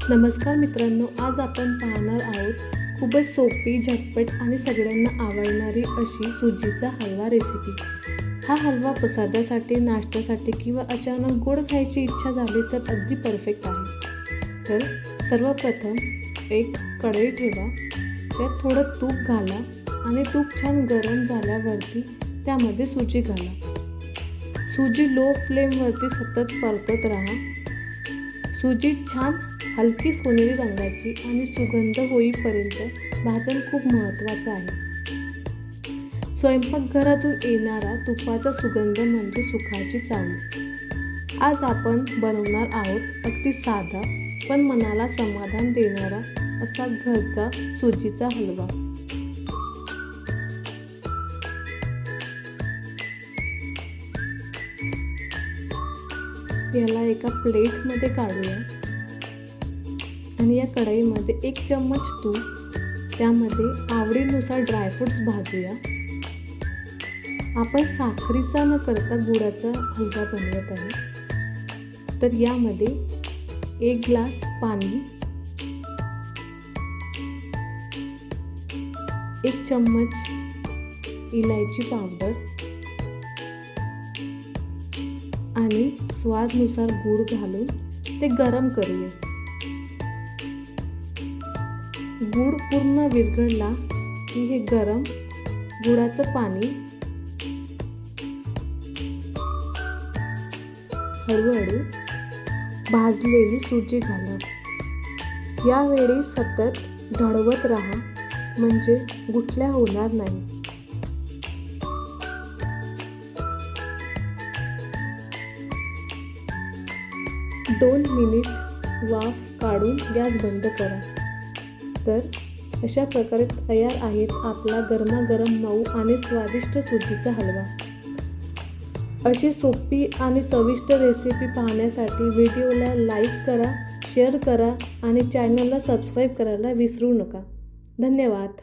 नमस्कार मित्रांनो, आज आपण पाहणार आहोत खूपच सोपी, झटपट आणि सगळ्यांना आवडणारी अशी सुजीचा हलवा रेसिपी। हा हलवा प्रसादासाठी, नाश्त्यासाठी किंवा अचानक गोड खायची इच्छा झाली तर अगदी परफेक्ट आहे। तर सर्वप्रथम एक कढई ठेवा, त्यात थोडं तूप घाला आणि तूप छान गरम झाल्यावरती त्यामध्ये सुजी घाला। सुजी लो फ्लेमवरती सतत परतत राहा। सुजी छान हलकी सोनेरी रंगाची आणि सुगंध होईपर्यंत भाजण खूप महत्त्वाचं आहे। स्वयंपाकघरातून येणारा तुपाचा सुगंध म्हणजे सुखाची चावी। आज आपण बनवणार आहोत अगदी साधा पण मनाला समाधान देणारा असा घरचा सुजीचा हलवा। याला एका प्लेटमध्ये काढूया आणि या कढईमध्ये 1 चम्मच तूप, त्यामध्ये आवडीनुसार ड्रायफ्रूट्स भाजूया। आपण साखरेचा न करता गुळाचा हलवा बनवत आहे। तर यामध्ये 1 ग्लास पाणी, 1 चम्मच इलायची पावडर आणि स्वादानुसार गूळ घालून ते गरम करूया। गूळ पूर्ण विरघळला की हे गरम गुळाचं पाणी हळूहळू भाजलेली सुजी घाला। यावेळी सतत ढवळत राहा म्हणजे गुठल्या होणार नाही। दोन मिनिट वाफ काढून गॅस बंद करा। तर अशा प्रकारे तयार आहेत आपला गरमागरम मऊ आणि स्वादिष्ट सुजीचा हलवा। अशी सोपी आणि चविष्ट रेसिपी पाहण्यासाठी व्हिडिओला लाईक करा, शेअर करा आणि चॅनलला सबस्क्राईब करायला विसरू नका। धन्यवाद।